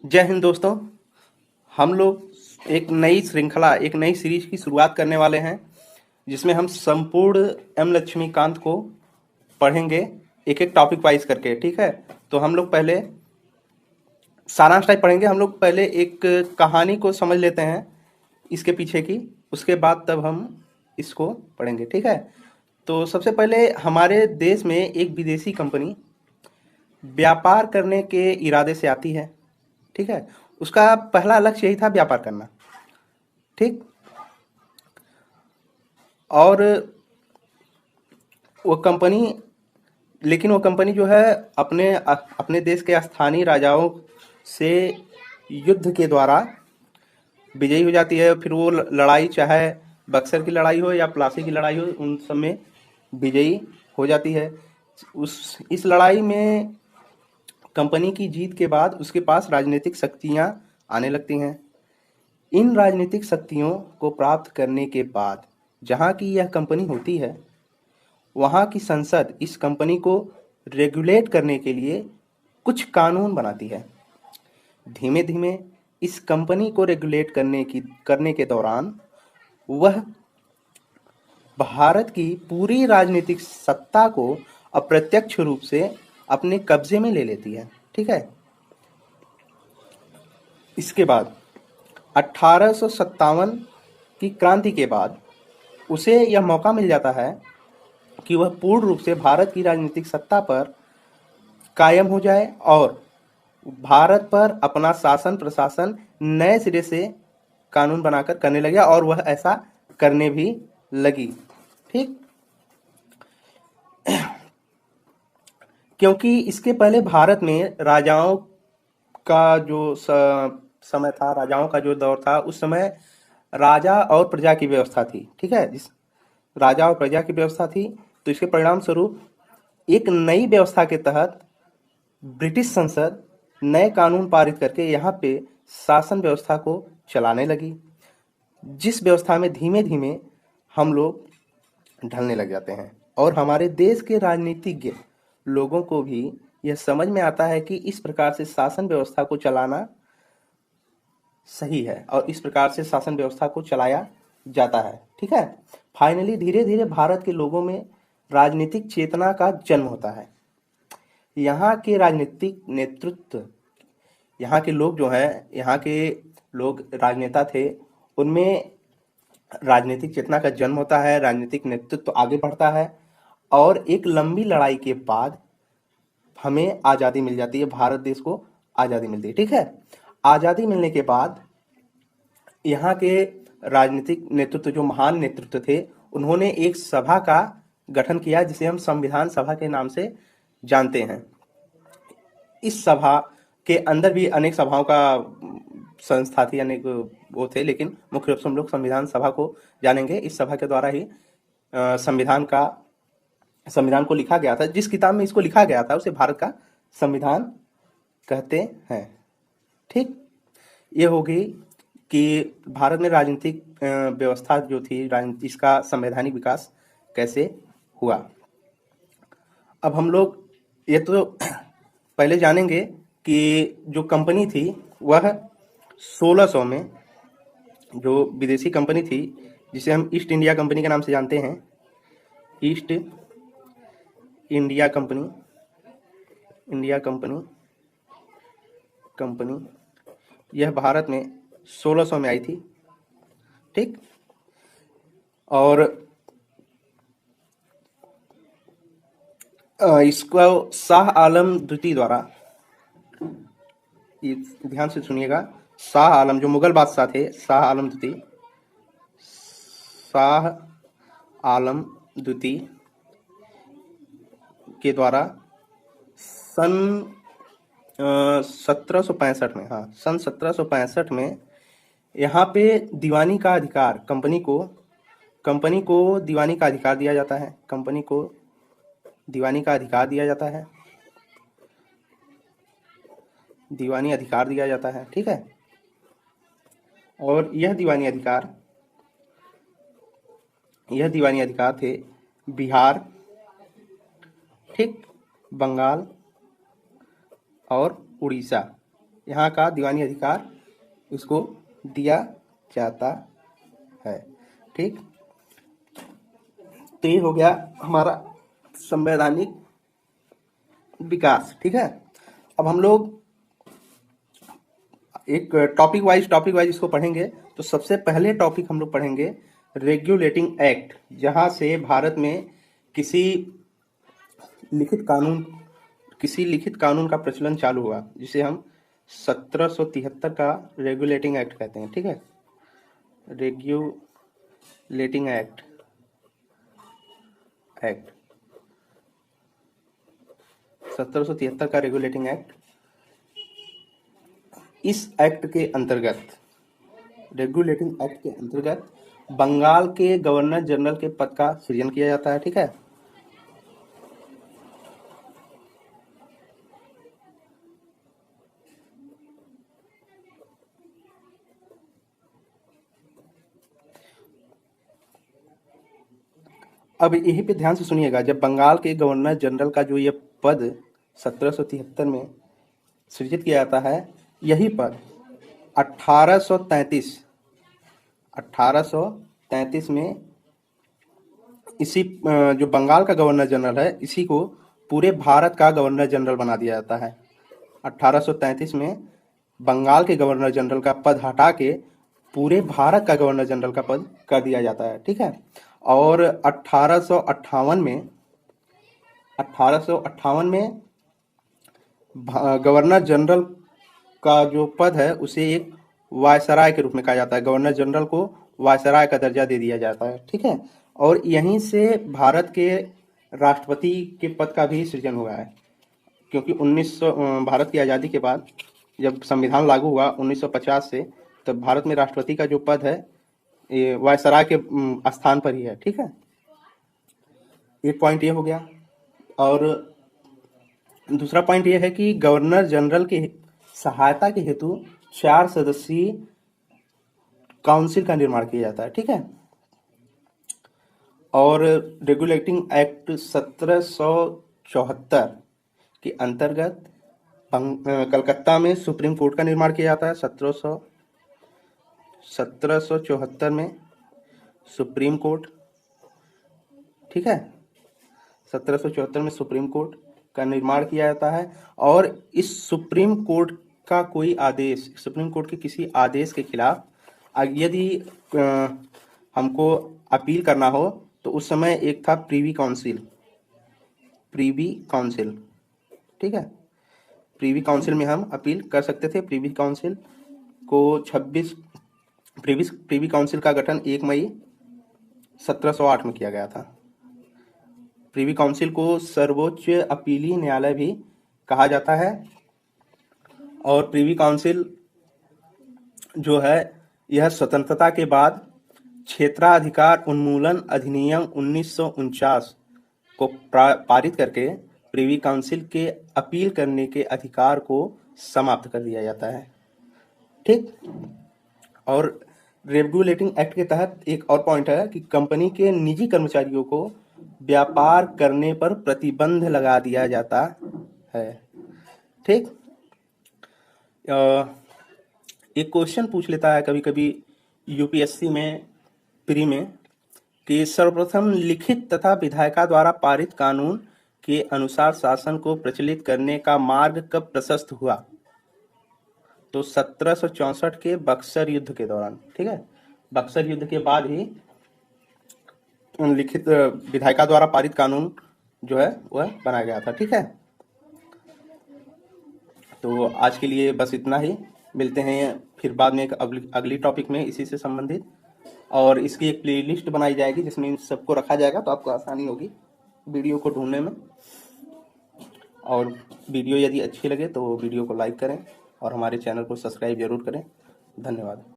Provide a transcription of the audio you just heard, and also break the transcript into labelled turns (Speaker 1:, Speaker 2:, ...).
Speaker 1: जय हिंद दोस्तों। हम लोग एक नई श्रृंखला एक नई सीरीज की शुरुआत करने वाले हैं जिसमें हम संपूर्ण एम लक्ष्मीकांत को पढ़ेंगे एक एक टॉपिक वाइज करके। ठीक है, तो हम लोग पहले सारांश टाइप पढ़ेंगे। हम लोग पहले एक कहानी को समझ लेते हैं इसके पीछे की, उसके बाद तब हम इसको पढ़ेंगे। ठीक है, तो सबसे पहले हमारे देश में एक विदेशी कंपनी व्यापार करने के इरादे से आती है। ठीक है, उसका पहला लक्ष्य यही था, व्यापार करना। ठीक, और वो कंपनी लेकिन वो कंपनी जो है अपने अपने देश के स्थानीय राजाओं से युद्ध के द्वारा विजयी हो जाती है। फिर वो लड़ाई, चाहे बक्सर की लड़ाई हो या प्लासी की लड़ाई हो, उन सब में विजयी हो जाती है। उस इस लड़ाई में कंपनी की जीत के बाद उसके पास राजनीतिक शक्तियां आने लगती हैं। इन राजनीतिक शक्तियों को प्राप्त करने के बाद जहां की यह कंपनी होती है, वहां की संसद इस कंपनी को रेगुलेट करने के लिए कुछ कानून बनाती है। धीमे धीमे इस कंपनी को रेगुलेट करने के दौरान वह भारत की पूरी राजनीतिक सत्ता को अप्रत्यक्ष रूप से अपने कब्जे में ले लेती है। ठीक है, इसके बाद 1857 की क्रांति के बाद उसे यह मौका मिल जाता है कि वह पूर्ण रूप से भारत की राजनीतिक सत्ता पर कायम हो जाए और भारत पर अपना शासन प्रशासन नए सिरे से कानून बनाकर करने लगे, और वह ऐसा करने भी लगी। ठीक, क्योंकि इसके पहले भारत में राजाओं का जो समय था, राजाओं का जो दौर था, उस समय राजा और प्रजा की व्यवस्था थी। ठीक है, जिस राजा और प्रजा की व्यवस्था थी, तो इसके परिणाम स्वरूप एक नई व्यवस्था के तहत ब्रिटिश संसद नए कानून पारित करके यहाँ पे शासन व्यवस्था को चलाने लगी, जिस व्यवस्था में धीमे धीमे हम लोग ढलने लग जाते हैं। और हमारे देश के राजनीतिज्ञ लोगों को भी यह समझ में आता है कि इस प्रकार से शासन व्यवस्था को चलाना सही है और इस प्रकार से शासन व्यवस्था को चलाया जाता है। ठीक है, फाइनली धीरे धीरे भारत के लोगों में राजनीतिक चेतना का जन्म होता है। यहाँ के राजनीतिक नेतृत्व, यहाँ के लोग जो हैं, यहाँ के लोग राजनेता थे, उनमें राजनीतिक चेतना का जन्म होता है, राजनीतिक नेतृत्व आगे बढ़ता है, और एक लंबी लड़ाई के बाद हमें आज़ादी मिल जाती है, भारत देश को आज़ादी मिलती है। ठीक है, आज़ादी मिलने के बाद यहाँ के राजनीतिक नेतृत्व, जो महान नेतृत्व थे, उन्होंने एक सभा का गठन किया जिसे हम संविधान सभा के नाम से जानते हैं। इस सभा के अंदर भी अनेक सभाओं का संस्था थी, अनेक वो थे, लेकिन मुख्य रूप से हम लोग संविधान सभा को जानेंगे। इस सभा के द्वारा ही संविधान को लिखा गया था। जिस किताब में इसको लिखा गया था उसे भारत का संविधान कहते हैं। ठीक, ये होगी कि भारत में राजनीतिक व्यवस्था जो थी, इसका संवैधानिक विकास कैसे हुआ। अब हम लोग ये तो पहले जानेंगे कि जो कंपनी थी वह 1600 में, जो विदेशी कंपनी थी जिसे हम ईस्ट इंडिया कंपनी के नाम से जानते हैं, east India company, India company company यह भारत में 1600 में आई थी। ठीक, और इसको शाह आलम द्वितीय द्वारा, ध्यान से सुनिएगा, शाह आलम जो मुगल बादशाह थे, शाह आलम द्वितीय, शाह आलम द्वितीय के द्वारा सन 1765 में, हाँ सन 1765 में यहाँ पे दीवानी का अधिकार, कंपनी को दीवानी का अधिकार दिया जाता है। कंपनी को दीवानी का अधिकार दिया जाता है, दीवानी अधिकार दिया जाता है। ठीक है, और यह दीवानी अधिकार थे बिहार, ठीक, बंगाल और उड़ीसा, यहाँ का दीवानी अधिकार उसको दिया जाता है। ठीक, तो ये हो गया हमारा संवैधानिक विकास। ठीक है, अब हम लोग एक टॉपिक वाइज इसको पढ़ेंगे। तो सबसे पहले टॉपिक हम लोग पढ़ेंगे रेगुलेटिंग एक्ट, जहां से भारत में किसी लिखित कानून का प्रचलन चालू हुआ, जिसे हम 1773 का रेगुलेटिंग एक्ट कहते हैं। ठीक है, रेगुलेटिंग एक्ट 1773 का रेगुलेटिंग एक्ट। इस एक्ट के अंतर्गत, रेगुलेटिंग एक्ट के अंतर्गत बंगाल के गवर्नर जनरल के पद का सृजन किया जाता है। ठीक है, अब यहीं पे ध्यान से सुनिएगा, जब बंगाल के गवर्नर जनरल का जो ये पद 1773 में सृजित किया जाता है, यही पद 1833 में इसी जो बंगाल का गवर्नर जनरल है, इसी को पूरे भारत का गवर्नर जनरल बना दिया जाता है। 1833 में बंगाल के गवर्नर जनरल का पद हटा के पूरे भारत का गवर्नर जनरल का पद कर दिया जाता है। ठीक है, और 1858 में गवर्नर जनरल का जो पद है उसे एक वायसराय के रूप में कहा जाता है। गवर्नर जनरल को वायसराय का दर्जा दे दिया जाता है। ठीक है, और यहीं से भारत के राष्ट्रपति के पद का भी सृजन हुआ है, क्योंकि भारत की आज़ादी के बाद जब संविधान लागू हुआ 1950 से, तब भारत में राष्ट्रपति का जो पद है ये वायसराय के स्थान पर ही है। ठीक है, एक पॉइंट ये हो गया। और दूसरा पॉइंट ये है कि गवर्नर जनरल की सहायता के हेतु 4 सदस्यीय काउंसिल का निर्माण किया जाता है। ठीक है, और रेगुलेटिंग एक्ट 1774 के अंतर्गत कलकत्ता में सुप्रीम कोर्ट का निर्माण किया जाता है। 1774 में सुप्रीम कोर्ट, ठीक है, 1774 में सुप्रीम कोर्ट का निर्माण किया जाता है। और इस सुप्रीम कोर्ट का कोई आदेश, सुप्रीम कोर्ट के किसी आदेश के खिलाफ यदि हमको अपील करना हो, तो उस समय एक था प्रीवी काउंसिल। ठीक है, प्रीवी काउंसिल में हम अपील कर सकते थे। प्रीवी काउंसिल का गठन 1 मई 1708 में किया गया था। प्रीवी काउंसिल को सर्वोच्च अपीली न्यायालय भी कहा जाता है। और प्रीवी काउंसिल जो है, यह स्वतंत्रता के बाद क्षेत्राधिकार उन्मूलन अधिनियम 1949 को पारित करके प्रीवी काउंसिल के अपील करने के अधिकार को समाप्त कर दिया जाता है। ठीक, और रेगुलेटिंग एक्ट के तहत एक और पॉइंट है कि कंपनी के निजी कर्मचारियों को व्यापार करने पर प्रतिबंध लगा दिया जाता है। ठीक, एक क्वेश्चन पूछ लेता है कभी कभी यूपीएससी में प्री में कि सर्वप्रथम लिखित तथा विधायिका द्वारा पारित कानून के अनुसार शासन को प्रचलित करने का मार्ग कब प्रशस्त हुआ? तो 1764 के बक्सर युद्ध के दौरान। ठीक है, बक्सर युद्ध के बाद ही लिखित विधायिका द्वारा पारित कानून जो है वह बनाया गया था। ठीक है, तो आज के लिए बस इतना ही। मिलते हैं फिर बाद में एक अगली टॉपिक में इसी से संबंधित, और इसकी एक प्लेलिस्ट बनाई जाएगी जिसमें इन सबको रखा जाएगा, तो आपको आसानी होगी वीडियो को ढूंढने में। और वीडियो यदि अच्छी लगे तो वीडियो को लाइक करें और हमारे चैनल को सब्सक्राइब जरूर करें। धन्यवाद।